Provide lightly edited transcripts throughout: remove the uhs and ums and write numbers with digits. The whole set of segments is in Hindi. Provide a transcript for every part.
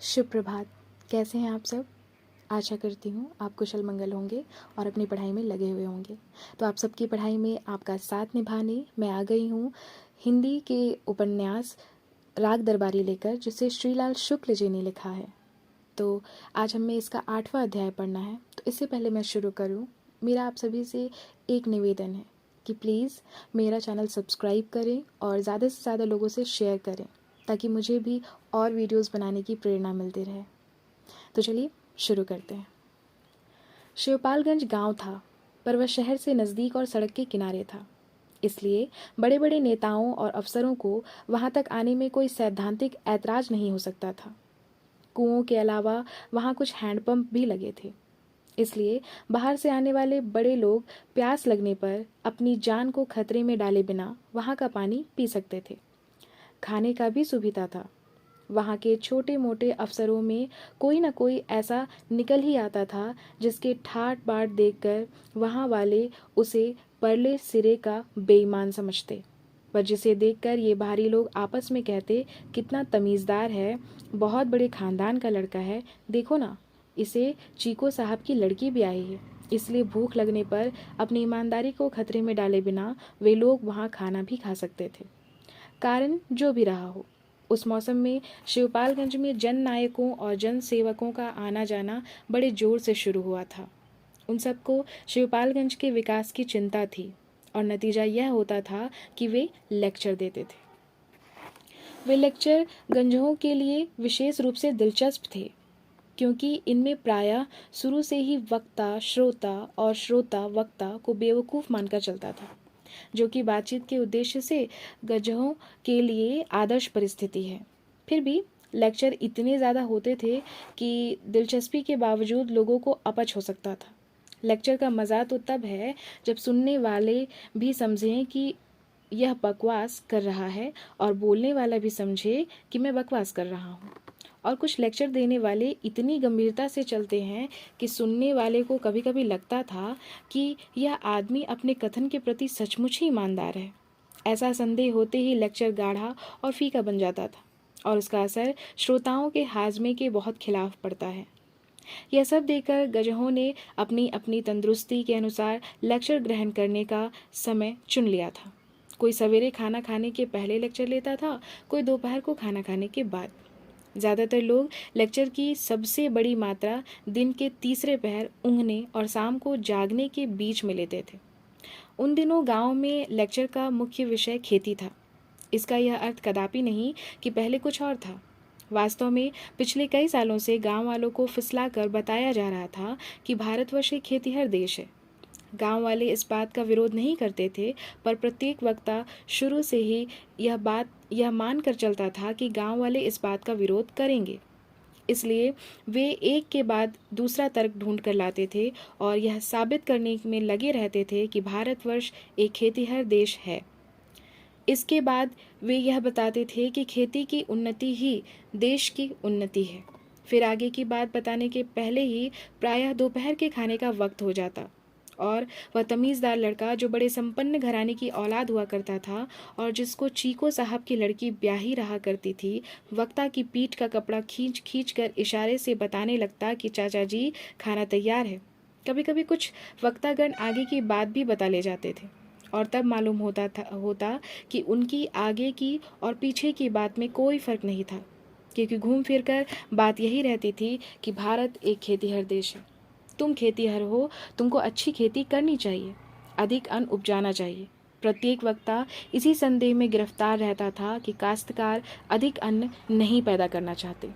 शुभ प्रभात। कैसे हैं आप सब? आशा करती हूँ आप कुशल मंगल होंगे और अपनी पढ़ाई में लगे हुए होंगे। तो आप सबकी पढ़ाई में आपका साथ निभाने मैं आ गई हूँ हिंदी के उपन्यास राग दरबारी लेकर, जिसे श्रीलाल शुक्ल जी ने लिखा है। तो आज हमें इसका 8वां अध्याय पढ़ना है। तो इससे पहले मैं शुरू करूँ, मेरा आप सभी से एक निवेदन है कि प्लीज़ मेरा चैनल सब्सक्राइब करें और ज़्यादा से ज़्यादा लोगों से शेयर करें, ताकि मुझे भी और वीडियोस बनाने की प्रेरणा मिलती रहे। तो चलिए शुरू करते हैं। शिवपालगंज गांव था, पर वह शहर से नज़दीक और सड़क के किनारे था। इसलिए बड़े बड़े नेताओं और अफसरों को वहां तक आने में कोई सैद्धांतिक ऐतराज नहीं हो सकता था। कुओं के अलावा वहां कुछ हैंडपंप भी लगे थे, इसलिए बाहर से आने वाले बड़े लोग प्यास लगने पर अपनी जान को खतरे में डाले बिना वहां का पानी पी सकते थे। खाने का भी सुविधा था। वहाँ के छोटे मोटे अफसरों में कोई न कोई ऐसा निकल ही आता था जिसके ठाट बाट देखकर वहाँ वाले उसे परले सिरे का बेईमान समझते, पर जिसे देखकर ये बाहरी लोग आपस में कहते, कितना तमीज़दार है, बहुत बड़े खानदान का लड़का है, देखो ना, इसे चीको साहब की लड़की भी आई है। इसलिए भूख लगने पर अपनी ईमानदारी को खतरे में डाले बिना वे लोग वहाँ खाना भी खा सकते थे। कारण जो भी रहा हो, उस मौसम में शिवपालगंज में जन नायकों और जन सेवकों का आना जाना बड़े जोर से शुरू हुआ था। उन सबको शिवपालगंज के विकास की चिंता थी और नतीजा यह होता था कि वे लेक्चर देते थे। वे लेक्चर गंजों के लिए विशेष रूप से दिलचस्प थे, क्योंकि इनमें प्रायः शुरू से ही वक्ता श्रोता और श्रोता वक्ता को बेवकूफ़ मानकर चलता था, जो कि बातचीत के उद्देश्य से गजहों के लिए आदर्श परिस्थिति है। फिर भी लेक्चर इतने ज़्यादा होते थे कि दिलचस्पी के बावजूद लोगों को अपच हो सकता था। लेक्चर का मज़ा तो तब है जब सुनने वाले भी समझें कि यह बकवास कर रहा है और बोलने वाला भी समझे कि मैं बकवास कर रहा हूँ। और कुछ लेक्चर देने वाले इतनी गंभीरता से चलते हैं कि सुनने वाले को कभी कभी लगता था कि यह आदमी अपने कथन के प्रति सचमुच ही ईमानदार है। ऐसा संदेह होते ही लेक्चर गाढ़ा और फीका बन जाता था और उसका असर श्रोताओं के हाजमे के बहुत खिलाफ पड़ता है। यह सब देखकर गजहों ने अपनी अपनी तंदुरुस्ती के अनुसार लेक्चर ग्रहण करने का समय चुन लिया था। कोई सवेरे खाना खाने के पहले लेक्चर लेता था, कोई दोपहर को खाना खाने के बाद। ज़्यादातर लोग लेक्चर की सबसे बड़ी मात्रा दिन के तीसरे पहर ऊँघने और शाम को जागने के बीच में लेते थे। उन दिनों गांव में लेक्चर का मुख्य विषय खेती था। इसका यह अर्थ कदापि नहीं कि पहले कुछ और था। वास्तव में पिछले कई सालों से गांव वालों को फिसलाकर बताया जा रहा था कि भारतवर्ष एक खेतीहर देश है। गांव वाले इस बात का विरोध नहीं करते थे, पर प्रत्येक वक्ता शुरू से ही यह मान कर चलता था कि गांव वाले इस बात का विरोध करेंगे। इसलिए वे एक के बाद दूसरा तर्क ढूंढ कर लाते थे और यह साबित करने में लगे रहते थे कि भारतवर्ष एक खेतीहर देश है। इसके बाद वे यह बताते थे कि खेती की उन्नति ही देश की उन्नति है। फिर आगे की बात बताने के पहले ही प्रायः दोपहर के खाने का वक्त हो जाता और वह तमीज़दार लड़का जो बड़े संपन्न घराने की औलाद हुआ करता था और जिसको चीको साहब की लड़की ब्याही रहा करती थी, वक्ता की पीठ का कपड़ा खींच खींच कर इशारे से बताने लगता कि चाचा जी, खाना तैयार है। कभी कभी कुछ वक्तागण आगे की बात भी बता ले जाते थे और तब मालूम होता कि उनकी आगे की और पीछे की बात में कोई फर्क नहीं था, क्योंकि घूम फिर कर बात यही रहती थी कि भारत एक खेतीहर देश है। तुम खेतीहर हो, तुमको अच्छी खेती करनी चाहिए, अधिक अन्न उपजाना चाहिए। प्रत्येक वक्ता इसी संदेह में गिरफ्तार रहता था कि काश्तकार अधिक अन्न नहीं पैदा करना चाहते।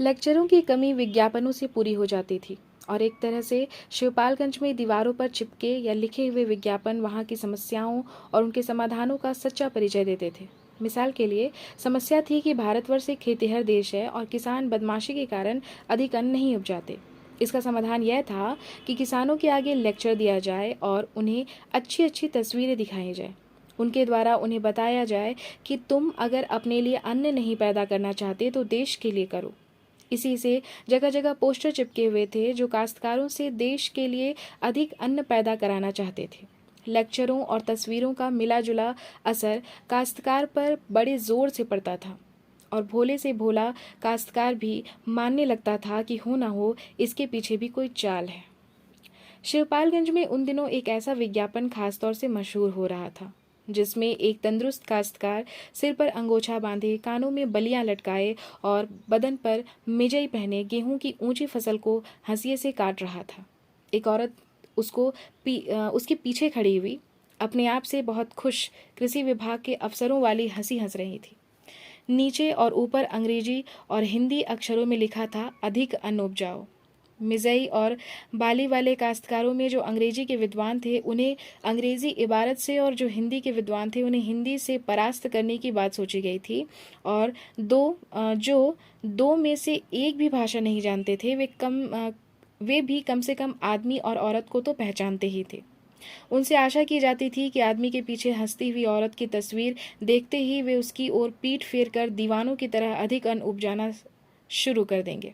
लेक्चरों की कमी विज्ञापनों से पूरी हो जाती थी और एक तरह से शिवपालगंज में दीवारों पर चिपके या लिखे हुए विज्ञापन वहाँ की समस्याओं और उनके समाधानों का सच्चा परिचय देते थे। मिसाल के लिए समस्या थी कि भारतवर्ष एक खेतीहर देश है और किसान बदमाशी के कारण अधिक अन्न नहीं उपजाते। इसका समाधान यह था कि किसानों के आगे लेक्चर दिया जाए और उन्हें अच्छी अच्छी तस्वीरें दिखाई जाए। उनके द्वारा उन्हें बताया जाए कि तुम अगर अपने लिए अन्न नहीं पैदा करना चाहते तो देश के लिए करो। इसी से जगह जगह पोस्टर चिपके हुए थे जो काश्तकारों से देश के लिए अधिक अन्न पैदा कराना चाहते थे। लेक्चरों और तस्वीरों का मिला जुला असर काश्तकार पर बड़े जोर से पड़ता था और भोले से भोला काश्तकार भी मानने लगता था कि हो ना हो इसके पीछे भी कोई चाल है। शिवपालगंज में उन दिनों एक ऐसा विज्ञापन खासतौर से मशहूर हो रहा था, जिसमें एक तंदुरुस्त काश्तकार सिर पर अंगोछा बांधे, कानों में बलियां लटकाए और बदन पर मिजई पहने गेहूं की ऊंची फसल को हंसिये से काट रहा था। एक औरत उसके पीछे खड़ी हुई, अपने आप से बहुत खुश, कृषि विभाग के अफसरों वाली हंसी हंस रही थी। नीचे और ऊपर अंग्रेजी और हिंदी अक्षरों में लिखा था, अधिक अन्न उपजाओ। मिजई और बाली वाले काश्तकारों में जो अंग्रेजी के विद्वान थे, उन्हें अंग्रेजी इबारत से, और जो हिंदी के विद्वान थे, उन्हें हिंदी से परास्त करने की बात सोची गई थी। और जो दो में से एक भी भाषा नहीं जानते थे, वे भी कम से कम आदमी और औरत को तो पहचानते ही थे। उनसे आशा की जाती थी कि आदमी के पीछे हंसती हुई औरत की तस्वीर देखते ही वे उसकी ओर पीठ फेर कर दीवानों की तरह अधिक अन्न उपजाना शुरू कर देंगे।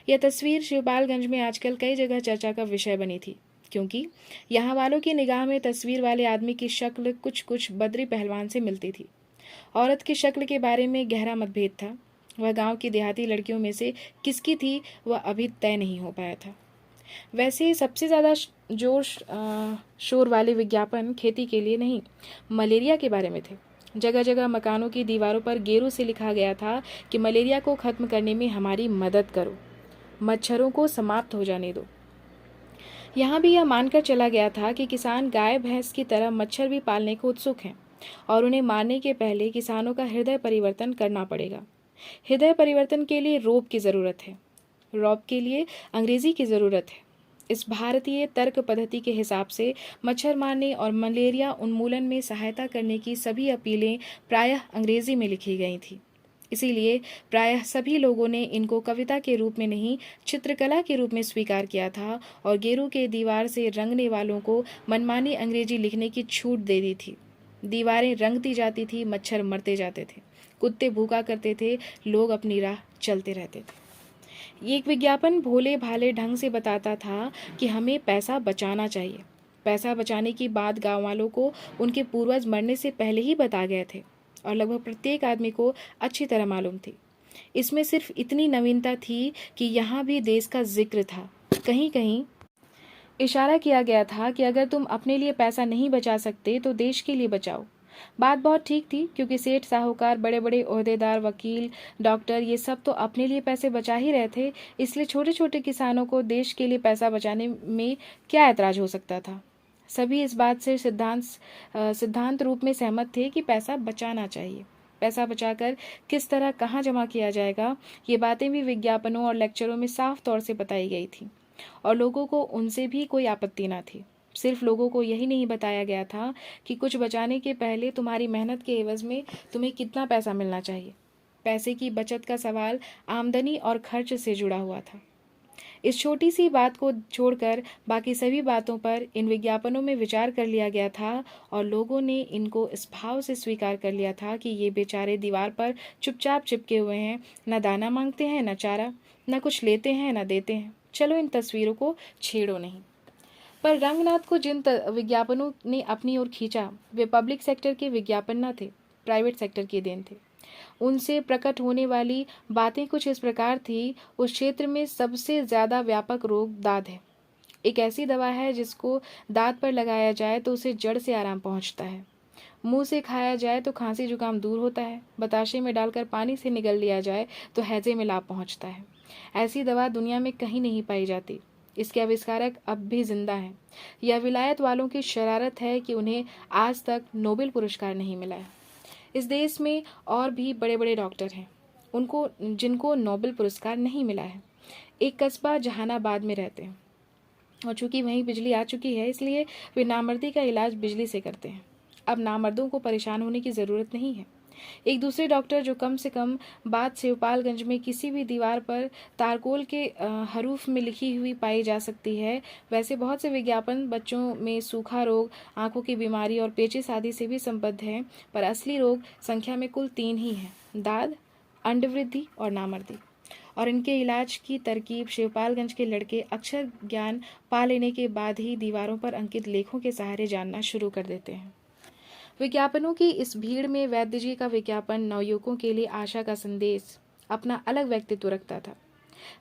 यह तस्वीर शिवपालगंज में आजकल कई जगह चर्चा का विषय बनी थी, क्योंकि यहाँ वालों की निगाह में तस्वीर वाले आदमी की शक्ल कुछ बद्री पहलवान से मिलती थी। औरत की शक्ल के बारे में गहरा मतभेद था। वह गांव की देहाती लड़कियों में से किसकी थी, वह अभी तय नहीं हो पाया था। वैसे सबसे ज़्यादा शोर वाले विज्ञापन खेती के लिए नहीं, मलेरिया के बारे में थे। जगह जगह मकानों की दीवारों पर गेरू से लिखा गया था कि मलेरिया को खत्म करने में हमारी मदद करो, मच्छरों को समाप्त हो जाने दो। यहाँ भी यह मानकर चला गया था कि किसान गाय भैंस की तरह मच्छर भी पालने को उत्सुक हैं, और उन्हें मारने के पहले किसानों का हृदय परिवर्तन करना पड़ेगा। हृदय परिवर्तन के लिए रोब की ज़रूरत है, रॉब के लिए अंग्रेजी की ज़रूरत है। इस भारतीय तर्क पद्धति के हिसाब से मच्छर मारने और मलेरिया उन्मूलन में सहायता करने की सभी अपीलें प्रायः अंग्रेजी में लिखी गई थी। इसीलिए प्रायः सभी लोगों ने इनको कविता के रूप में नहीं, चित्रकला के रूप में स्वीकार किया था, और गेरू के दीवार से रंगने वालों को मनमानी अंग्रेजी लिखने की छूट दे दी थी। दीवारें रंगती जाती थी, मच्छर मरते जाते थे, कुत्ते भूखा करते थे, लोग अपनी राह चलते रहते थे। ये एक विज्ञापन भोले भाले ढंग से बताता था कि हमें पैसा बचाना चाहिए। पैसा बचाने की बात गांव वालों को उनके पूर्वज मरने से पहले ही बता गए थे, और लगभग प्रत्येक आदमी को अच्छी तरह मालूम थी। इसमें सिर्फ इतनी नवीनता थी कि यहाँ भी देश का जिक्र था। कहीं कहीं इशारा किया गया था कि अगर तुम अपने लिए पैसा नहीं बचा सकते तो देश के लिए बचाओ। बात बहुत ठीक थी, क्योंकि सेठ, साहूकार, बड़े बड़े ओहदेदार, वकील, डॉक्टर, ये सब तो अपने लिए पैसे बचा ही रहे थे। इसलिए छोटे छोटे किसानों को देश के लिए पैसा बचाने में क्या ऐतराज हो सकता था। सभी इस बात से सिद्धांत रूप में सहमत थे कि पैसा बचाना चाहिए। पैसा बचाकर किस तरह कहाँ जमा किया जाएगा, ये बातें भी विज्ञापनों और लेक्चरों में साफ तौर से बताई गई थी, और लोगों को उनसे भी कोई आपत्ति न थी। सिर्फ लोगों को यही नहीं बताया गया था कि कुछ बचाने के पहले तुम्हारी मेहनत के एवज में तुम्हें कितना पैसा मिलना चाहिए। पैसे की बचत का सवाल आमदनी और खर्च से जुड़ा हुआ था। इस छोटी सी बात को छोड़कर बाकी सभी बातों पर इन विज्ञापनों में विचार कर लिया गया था, और लोगों ने इनको इस भाव से स्वीकार कर लिया था कि ये बेचारे दीवार पर चुपचाप चिपके हुए हैं, न दाना मांगते हैं, न चारा, न कुछ लेते हैं, न देते हैं। चलो इन तस्वीरों को छेड़ो नहीं। पर रंगनाथ को जिन विज्ञापनों ने अपनी ओर खींचा, वे पब्लिक सेक्टर के विज्ञापन न थे, प्राइवेट सेक्टर की देन थे। उनसे प्रकट होने वाली बातें कुछ इस प्रकार थी, उस क्षेत्र में सबसे ज्यादा व्यापक रोग दाद है। एक ऐसी दवा है जिसको दांत पर लगाया जाए तो उसे जड़ से आराम पहुंचता है। मुंह से खाया जाए तो खांसी जुकाम दूर होता है। बताशे में डालकर पानी से निगल लिया जाए तो हैजे में लाभ पहुंचता है। ऐसी दवा दुनिया में कहीं नहीं पाई जाती। इसके आविष्कारक अब भी जिंदा हैं। यह विलायत वालों की शरारत है कि उन्हें आज तक नोबेल पुरस्कार नहीं मिला है। इस देश में और भी बड़े बड़े डॉक्टर हैं जिनको नोबेल पुरस्कार नहीं मिला है। एक कस्बा जहानाबाद में रहते हैं, और चूंकि वहीं बिजली आ चुकी है, इसलिए वे नामर्दी का इलाज बिजली से करते हैं। अब नामर्दों को परेशान होने की ज़रूरत नहीं है। एक दूसरे डॉक्टर जो कम से कम बात शिवपालगंज में किसी भी दीवार पर तारकोल के हरूफ में लिखी हुई पाई जा सकती है। वैसे बहुत से विज्ञापन बच्चों में सूखा रोग, आंखों की बीमारी और पेचिश आदि से भी संबद्ध हैं, पर असली रोग संख्या में कुल 3 ही हैं: दाद, अंडवृद्धि और नामर्दी। और इनके इलाज की तरकीब शिवपालगंज के लड़के अक्षर ज्ञान पा लेने के बाद ही दीवारों पर अंकित लेखों के सहारे जानना शुरू कर देते हैं। विज्ञापनों की इस भीड़ में वैद्य जी का विज्ञापन नवयुवकों के लिए आशा का संदेश अपना अलग व्यक्तित्व रखता था।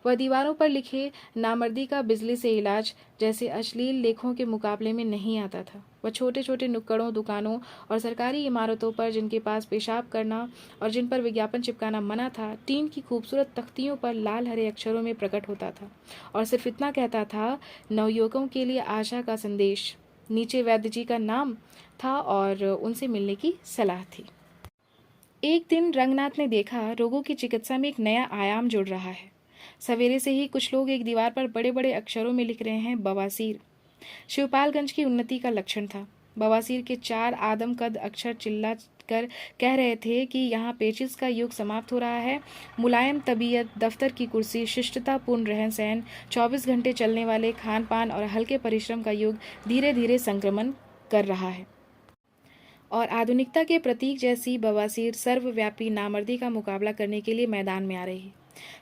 वह दीवारों पर लिखे नामर्दी का बिजली से इलाज जैसे अश्लील लेखों के मुकाबले में नहीं आता था। वह छोटे छोटे नुक्कड़ों, दुकानों और सरकारी इमारतों पर जिनके पास पेशाब करना और जिन पर विज्ञापन चिपकाना मना था, टीन की खूबसूरत तख्तियों पर लाल हरे अक्षरों में प्रकट होता था और सिर्फ इतना कहता था, नवयुवकों के लिए आशा का संदेश। नीचे वैद्य जी का नाम था और उनसे मिलने की सलाह थी। एक दिन रंगनाथ ने देखा, रोगों की चिकित्सा में एक नया आयाम जुड़ रहा है। सवेरे से ही कुछ लोग एक दीवार पर बड़े बड़े अक्षरों में लिख रहे हैं, बवासीर। शिवपालगंज की उन्नति का लक्षण था। बवासीर के 4 आदमकद अक्षर चिल्ला कर कह रहे थे कि यहाँ पेचिश का युग समाप्त हो रहा है। मुलायम तबीयत, दफ्तर की कुर्सी, शिष्टतापूर्ण रहन सहन, 24 घंटे चलने वाले खान पान और हल्के परिश्रम का युग धीरे धीरे संक्रमण कर रहा है और आधुनिकता के प्रतीक जैसी बवासीर सर्वव्यापी नामर्दी का मुकाबला करने के लिए मैदान में आ रही है।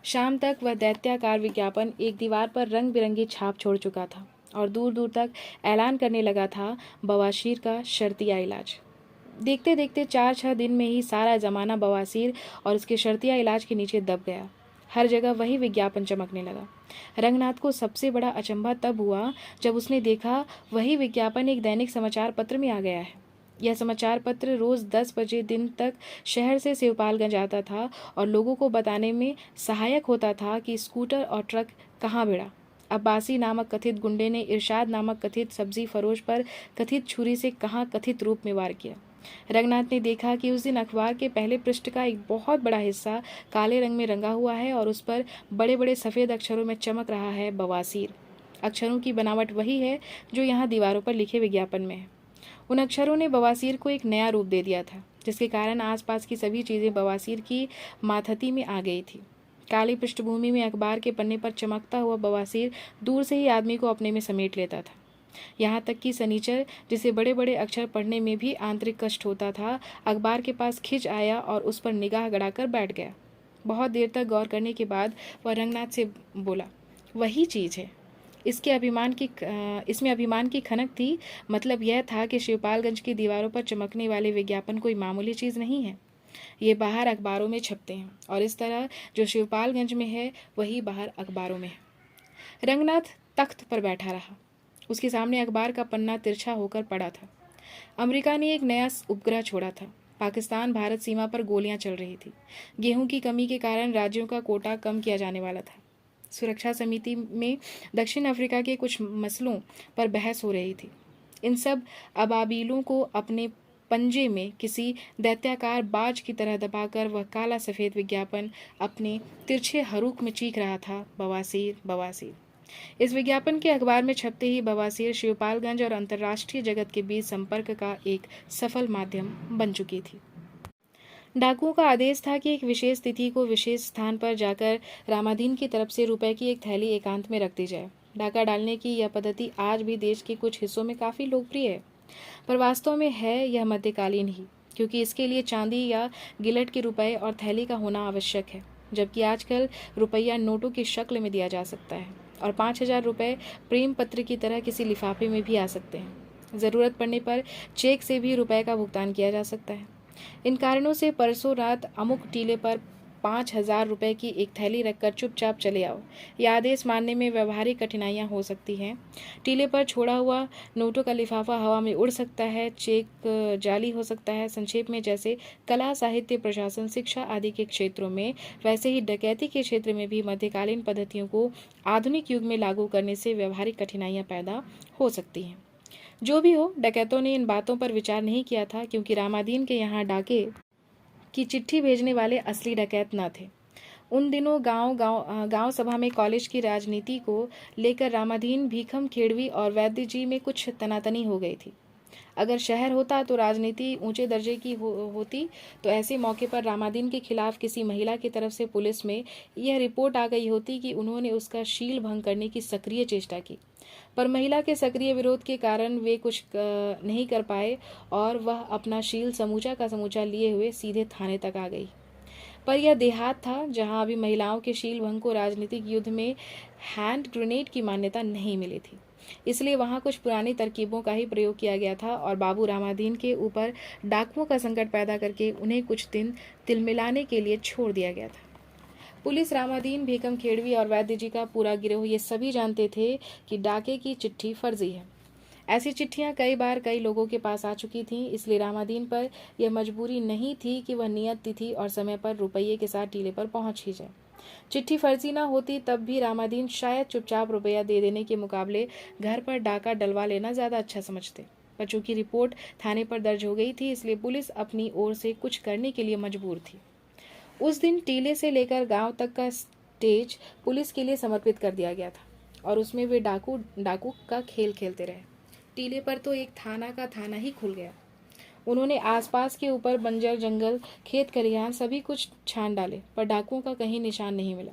शाम तक वह दैत्याकार विज्ञापन एक दीवार पर रंग बिरंगी छाप छोड़ चुका था और दूर दूर तक ऐलान करने लगा था, बवासीर का शर्तिया इलाज। देखते देखते 4-6 दिन में ही सारा जमाना बवासीर और उसके शर्तिया इलाज के नीचे दब गया। हर जगह वही विज्ञापन चमकने लगा। रंगनाथ को सबसे बड़ा अचंभा तब हुआ जब उसने देखा वही विज्ञापन एक दैनिक समाचार पत्र में आ गया है। यह समाचार पत्र रोज 10 बजे दिन तक शहर से शिवपालगंज आता था और लोगों को बताने में सहायक होता था कि स्कूटर और ट्रक कहाँ भिड़ा। अब्बासी नामक कथित गुंडे ने इरशाद नामक कथित सब्जी फरोश पर कथित छुरी से कहाँ कथित रूप में वार किया। रंगनाथ ने देखा कि उस दिन अखबार के पहले पृष्ठ का एक बहुत बड़ा हिस्सा काले रंग में रंगा हुआ है और उस पर बड़े बड़े सफ़ेद अक्षरों में चमक रहा है, बवासीर। अक्षरों की बनावट वही है जो यहाँ दीवारों पर लिखे विज्ञापन में है। उन अक्षरों ने बवासीर को एक नया रूप दे दिया था, जिसके कारण आसपास की सभी चीज़ें बवासीर की माथती में आ गई थी। काली पृष्ठभूमि में अखबार के पन्ने पर चमकता हुआ बवासीर दूर से ही आदमी को अपने में समेट लेता था। यहाँ तक कि सनीचर, जिसे बड़े बड़े अक्षर पढ़ने में भी आंतरिक कष्ट होता था, अखबार के पास खिंच आया और उस पर निगाह गड़ाकर बैठ गया। बहुत देर तक गौर करने के बाद वह रंगनाथ से बोला, वही चीज़ है। इसमें अभिमान की खनक थी। मतलब यह था कि शिवपालगंज की दीवारों पर चमकने वाले विज्ञापन कोई मामूली चीज़ नहीं है। ये बाहर अखबारों में छपते हैं और इस तरह जो शिवपालगंज में है वही बाहर अखबारों में है। रंगनाथ तख्त पर बैठा रहा। उसके सामने अखबार का पन्ना तिरछा होकर पड़ा था। अमेरिका ने एक नया उपग्रह छोड़ा था। पाकिस्तान भारत सीमा पर गोलियां चल रही थी। गेहूं की कमी के कारण राज्यों का कोटा कम किया जाने वाला था। सुरक्षा समिति में दक्षिण अफ्रीका के कुछ मसलों पर बहस हो रही थी। इन सब अबाबीलों को अपने पंजे में किसी दैत्याकार बाज की तरह दबाकर वह काला सफ़ेद विज्ञापन अपने तिरछे हरूक में चीख रहा था, बवासीर, बवासीर। इस विज्ञापन के अखबार में छपते ही बवासीर शिवपालगंज और अंतर्राष्ट्रीय जगत के बीच संपर्क का एक सफल माध्यम बन चुकी थी। डाकुओं का आदेश था कि एक विशेष तिथि को विशेष स्थान पर जाकर रामाधीन की तरफ से रुपए की एक थैली एकांत में रख दी जाए। डाका डालने की यह पद्धति आज भी देश के कुछ हिस्सों में काफ़ी लोकप्रिय है, पर वास्तव में है यह मध्यकालीन ही, क्योंकि इसके लिए चांदी या गिलट के रुपए और थैली का होना आवश्यक है, जबकि आजकल रुपया नोटों की शक्ल में दिया जा सकता है और 5,000 रुपये प्रेम पत्र की तरह किसी लिफाफे में भी आ सकते हैं। ज़रूरत पड़ने पर चेक से भी रुपए का भुगतान किया जा सकता है। इन कारणों से परसों रात अमुक टीले पर 5,000 रुपये की एक थैली रखकर चुपचाप चले आओ। यह आदेश मानने में व्यवहारिक कठिनाइयां हो सकती हैं। टीले पर छोड़ा हुआ नोटों का लिफाफा हवा में उड़ सकता है, चेक जाली हो सकता है। संक्षेप में, जैसे कला, साहित्य, प्रशासन, शिक्षा आदि के क्षेत्रों में, वैसे ही डकैती के क्षेत्र में भी मध्यकालीन पद्धतियों को आधुनिक युग में लागू करने से व्यवहारिक कठिनाइयाँ पैदा हो सकती हैं। जो भी हो, डकैतों ने इन बातों पर विचार नहीं किया था, क्योंकि रामाधीन के यहाँ डाके की चिट्ठी भेजने वाले असली डकैत न थे। उन दिनों गांव सभा में कॉलेज की राजनीति को लेकर रामाधीन, भीखम खेड़वी और वैद्य जी में कुछ तनातनी हो गई थी। अगर शहर होता तो राजनीति ऊंचे दर्जे की होती, तो ऐसे मौके पर रामाधीन के खिलाफ किसी महिला की तरफ से पुलिस में यह रिपोर्ट आ गई होती कि उन्होंने उसका शील भंग करने की सक्रिय चेष्टा की, पर महिला के सक्रिय विरोध के कारण वे कुछ नहीं कर पाए और वह अपना शील समूचा का समूचा लिए हुए सीधे थाने तक आ गई। पर यह देहात था जहां अभी महिलाओं के शील भंग को राजनीतिक युद्ध में हैंड ग्रेनेड की मान्यता नहीं मिली थी। इसलिए वहां कुछ पुरानी तरकीबों का ही प्रयोग किया गया था और बाबू रामादीन के ऊपर डाकुओं का संकट पैदा करके उन्हें कुछ दिन तिलमिलाने के लिए छोड़ दिया गया था। पुलिस, रामादीन, भीकम खेड़वी और वैद्य जी का पूरा गिरोह ये सभी जानते थे कि डाके की चिट्ठी फर्जी है। ऐसी चिट्ठियां कई बार कई लोगों के पास आ चुकी थीं, इसलिए रामादीन पर यह मजबूरी नहीं थी कि वह नियत तिथि और समय पर रुपये के साथ टीले पर पहुंच ही जाए। चिट्ठी फर्जी ना होती तब भी रामादीन शायद चुपचाप रुपया दे देने के मुकाबले घर पर डाका डलवा लेना ज्यादा अच्छा समझते। पर चूंकि रिपोर्ट थाने पर दर्ज हो गई थी, इसलिए पुलिस अपनी ओर से कुछ करने के लिए मजबूर थी। उस दिन टीले से लेकर गांव तक का स्टेज पुलिस के लिए समर्पित कर दिया गया था और उसमें वे डाकू का खेल खेलते रहे। टीले पर तो एक थाना का थाना ही खुल गया। उन्होंने आसपास के ऊपर बंजर जंगल, खेत खलिहान सभी कुछ छान डाले, पर डाकुओं का कहीं निशान नहीं मिला।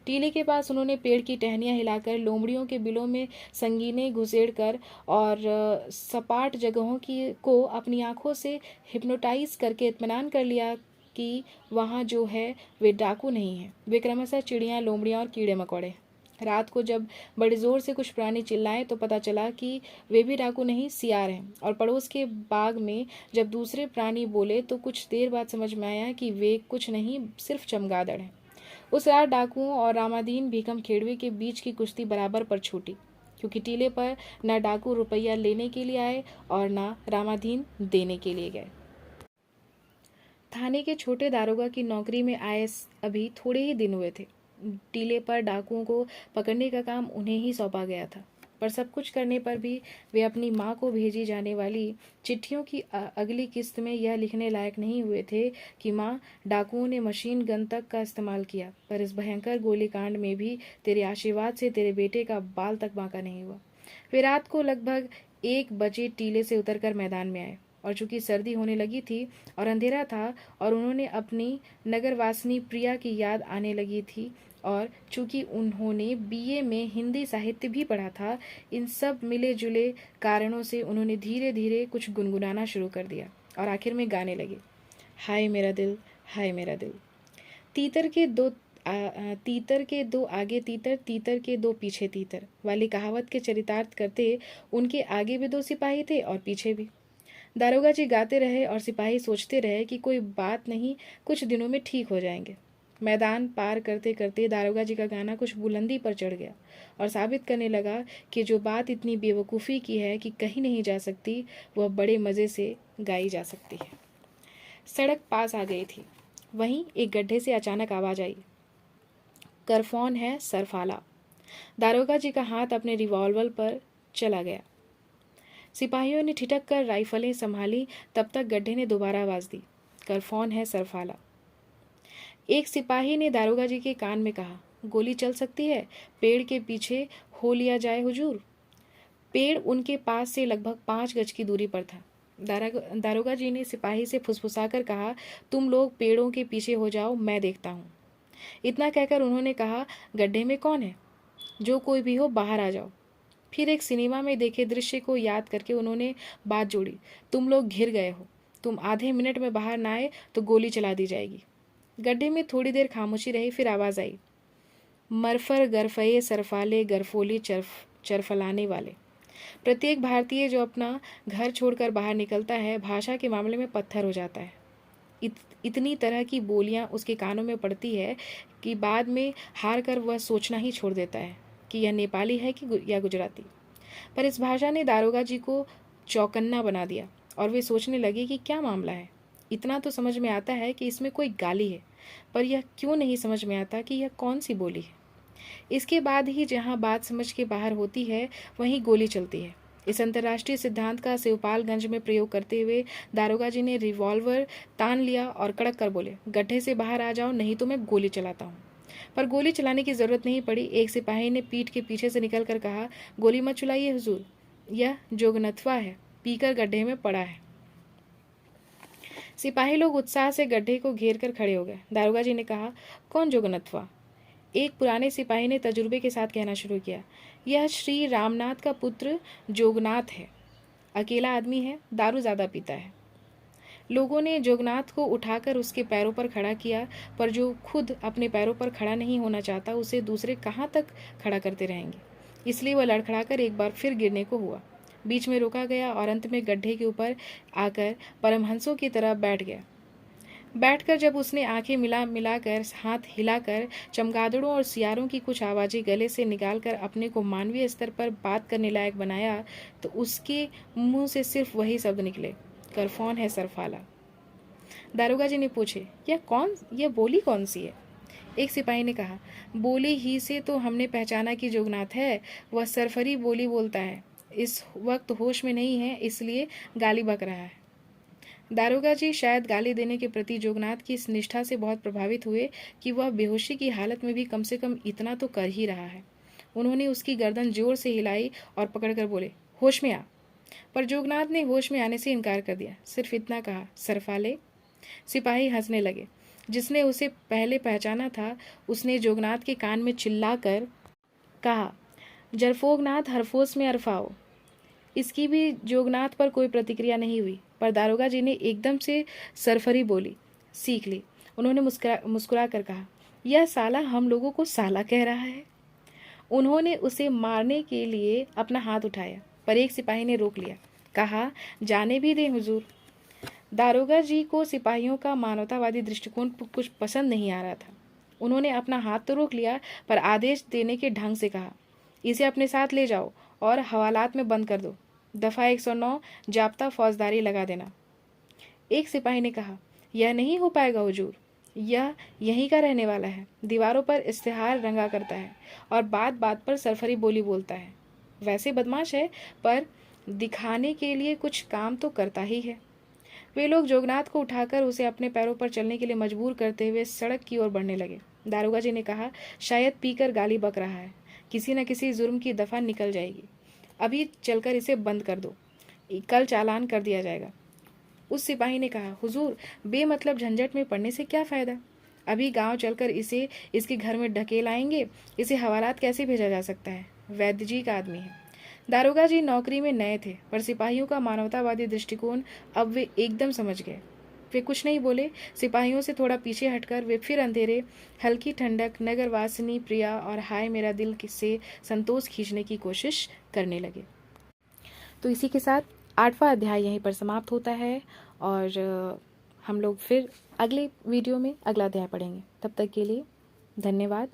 टीले के पास उन्होंने पेड़ की टहनियां हिलाकर, लोमड़ियों के बिलों में संगीने घुसेड़ कर और सपाट जगहों को अपनी आंखों से हिप्नोटाइज करके इत्मीनान कर लिया कि वहाँ जो है वे डाकू नहीं है, वे क्रमशः चिड़ियाँ, लोमड़ियाँ और कीड़े मकोड़े। रात को जब बड़े जोर से कुछ प्राणी चिल्लाए तो पता चला कि वे भी डाकू नहीं, सियार हैं। और पड़ोस के बाग में जब दूसरे प्राणी बोले तो कुछ देर बाद समझ में आया कि वे कुछ नहीं, सिर्फ चमगादड़ हैं। उस रात डाकुओं और रामादीन, भीकम खेड़वे के बीच की कुश्ती बराबर पर छूटी, क्योंकि टीले पर न डाकू रुपया लेने के लिए आए और न रामादीन देने के लिए गए। थाने के छोटे दारोगा की नौकरी में आए अभी थोड़े ही दिन हुए थे। टीले पर डाकुओं को पकड़ने का काम उन्हें ही सौंपा गया था, पर सब कुछ करने पर भी वे अपनी माँ को भेजी जाने वाली चिट्ठियों की अगली किस्त में यह लिखने लायक नहीं हुए थे कि माँ, डाकुओं ने मशीन गन तक का इस्तेमाल किया, पर इस भयंकर गोलीकांड में भी तेरे आशीर्वाद से तेरे बेटे का बाल तक बांका नहीं हुआ। वे रात को लगभग 1 बजे टीले से उतरकर मैदान में आए और चूंकि सर्दी होने लगी थी और अंधेरा था और उन्होंने अपनी नगरवासिनी प्रिया की याद आने लगी थी और चूंकि उन्होंने बीए में हिंदी साहित्य भी पढ़ा था, इन सब मिले जुले कारणों से उन्होंने धीरे धीरे कुछ गुनगुनाना शुरू कर दिया और आखिर में गाने लगे। हाय मेरा दिल, हाय मेरा दिल। तीतर के दो आगे तीतर, तीतर के दो पीछे तीतर वाली कहावत के चरितार्थ करते उनके आगे भी 2 सिपाही थे और पीछे भी। दारोगा जी गाते रहे और सिपाही सोचते रहे कि कोई बात नहीं, कुछ दिनों में ठीक हो जाएंगे। मैदान पार करते करते दारोगा जी का गाना कुछ बुलंदी पर चढ़ गया और साबित करने लगा कि जो बात इतनी बेवकूफ़ी की है कि कहीं नहीं जा सकती, वह बड़े मज़े से गाई जा सकती है। सड़क पास आ गई थी। वहीं एक गड्ढे से अचानक आवाज़ आई, करफौन है सरफाला। दारोगा जी का हाथ अपने रिवॉल्वर पर चला गया। सिपाहियों ने ठिठक कर राइफलें संभाली, तब तक गड्ढे ने दोबारा आवाज दी, करफौन है सरफाला। एक सिपाही ने दारोगा जी के कान में कहा, गोली चल सकती है, पेड़ के पीछे हो लिया जाए हुजूर। पेड़ उनके पास से लगभग 5 गज की दूरी पर था। दारोगा जी ने सिपाही से फुसफुसाकर कहा, तुम लोग पेड़ों के पीछे हो जाओ, मैं देखता हूँ। इतना कहकर उन्होंने कहा, गड्ढे में कौन है? जो कोई भी हो बाहर आ जाओ। फिर एक सिनेमा में देखे दृश्य को याद करके उन्होंने बात जोड़ी, तुम लोग घिर गए हो, तुम आधे मिनट में बाहर ना आए तो गोली चला दी जाएगी। गड्ढे में थोड़ी देर खामोशी रही, फिर आवाज आई, मरफर गरफये सरफाले गरफोली चरफलाने वाले। प्रत्येक भारतीय जो अपना घर छोड़कर बाहर निकलता है, भाषा के मामले में पत्थर हो जाता है। इतनी तरह की बोलियां उसके कानों में पड़ती है कि बाद में हार कर वह सोचना ही छोड़ देता है कि यह नेपाली है कि या गुजराती। पर इस भाषा ने दारोगा जी को चौकन्ना बना दिया और वे सोचने लगे कि क्या मामला है। इतना तो समझ में आता है कि इसमें कोई गाली है, पर यह क्यों नहीं समझ में आता कि यह कौन सी बोली है। इसके बाद ही जहां बात समझ के बाहर होती है, वहीं गोली चलती है। इस अंतर्राष्ट्रीय सिद्धांत का शिवपालगंज में प्रयोग करते हुए दारोगा जी ने रिवॉल्वर तान लिया और कड़क कर बोले, गड्ढे से बाहर आ जाओ, नहीं तो मैं गोली चलाता हूँ। पर गोली चलाने की जरूरत नहीं पड़ी। एक सिपाही ने पीठ के पीछे से निकल कर कहा, गोली मत चलाइए हुजूर, यह जोगनथवा है, पीकर गड्ढे में पड़ा है। सिपाही लोग उत्साह से गड्ढे को घेर कर खड़े हो गए। दारोगा जी ने कहा, कौन जोगनथवा? एक पुराने सिपाही ने तजुर्बे के साथ कहना शुरू किया, यह श्री रामनाथ का पुत्र जोगनाथ है। अकेला आदमी है, दारू ज्यादा पीता है। लोगों ने जोगनाथ को उठाकर उसके पैरों पर खड़ा किया, पर जो खुद अपने पैरों पर खड़ा नहीं होना चाहता, उसे दूसरे कहाँ तक खड़ा करते रहेंगे। इसलिए वह लड़खड़ाकर एक बार फिर गिरने को हुआ। बीच में रोका गया और अंत में गड्ढे के ऊपर आकर परमहंसों की तरह बैठ गया। बैठकर जब उसने आंखें मिलाकर हाथ हिलाकर चमगादड़ों और सियारों की कुछ आवाज़ें गले से निकालकर अपने को मानवीय स्तर पर बात करने लायक बनाया, तो उसके मुंह से सिर्फ वही शब्द निकले, करफौन है सरफाला। दारोगा जी ने पूछे, यह बोली कौन सी है? एक सिपाही ने कहा, बोली ही से तो हमने पहचाना कि जोगनाथ है, वह सरफरी बोली बोलता है। इस वक्त होश में नहीं है, इसलिए गाली बक रहा है। दारोगा जी शायद गाली देने के प्रति जोगनाथ की इस निष्ठा से बहुत प्रभावित हुए कि वह बेहोशी की हालत में भी कम से कम इतना तो कर ही रहा है। उन्होंने उसकी गर्दन जोर से हिलाई और पकड़कर बोले, होश में आ। पर जोगनाथ ने होश में आने से इनकार कर दिया, सिर्फ इतना कहा, सरफाले। सिपाही हंसने लगे। जिसने उसे पहले पहचाना था उसने जोगनाथ के कान में चिल्लाकर कहा, जरफोगनाथ हरफोस में अरफाओ। इसकी भी जोगनाथ पर कोई प्रतिक्रिया नहीं हुई, पर दारोगा जी ने एकदम से सरफरी बोली सीख ली। उन्होंने मुस्कुरा कर कहा, यह साला हम लोगों को साला कह रहा है। उन्होंने उसे मारने के लिए अपना हाथ उठाया, पर एक सिपाही ने रोक लिया, कहा, जाने भी दें हुजूर। दारोगा जी को सिपाहियों का मानवतावादी दृष्टिकोण कुछ पसंद नहीं आ रहा था। उन्होंने अपना हाथ तो रोक लिया, पर आदेश देने के ढंग से कहा, इसे अपने साथ ले जाओ और हवालात में बंद कर दो। दफ़ा 109 जाब्ता फौजदारी लगा देना। एक सिपाही ने कहा, यह नहीं हो पाएगा हुजूर, यह यहीं का रहने वाला है, दीवारों पर इश्तिहार रंगा करता है और बात बात पर सरफरी बोली बोलता है। वैसे बदमाश है, पर दिखाने के लिए कुछ काम तो करता ही है। वे लोग जोगनाथ को उठाकर उसे अपने पैरों पर चलने के लिए मजबूर करते हुए सड़क की ओर बढ़ने लगे। दारोगा जी ने कहा, शायद पीकर गाली बक रहा है, किसी न किसी जुर्म की दफ़ा निकल जाएगी। अभी चलकर इसे बंद कर दो, कल चालान कर दिया जाएगा। उस सिपाही ने कहा, हुजूर, बेमतलब झंझट में पड़ने से क्या फ़ायदा? अभी गांव चलकर इसे इसके घर में ढकेल आएंगे। इसे हवालात कैसे भेजा जा सकता है? वैद्य जी का आदमी है। दारोगा जी नौकरी में नए थे, पर सिपाहियों का मानवतावादी दृष्टिकोण अब वे एकदम समझ गए। वे कुछ नहीं बोले। सिपाहियों से थोड़ा पीछे हटकर वे फिर अंधेरे, हल्की ठंडक, नगरवासिनी प्रिया और हाय मेरा दिल से संतोष खींचने की कोशिश करने लगे। तो इसी के साथ 8वां अध्याय यहीं पर समाप्त होता है और हम लोग फिर अगले वीडियो में अगला अध्याय पढ़ेंगे। तब तक के लिए धन्यवाद।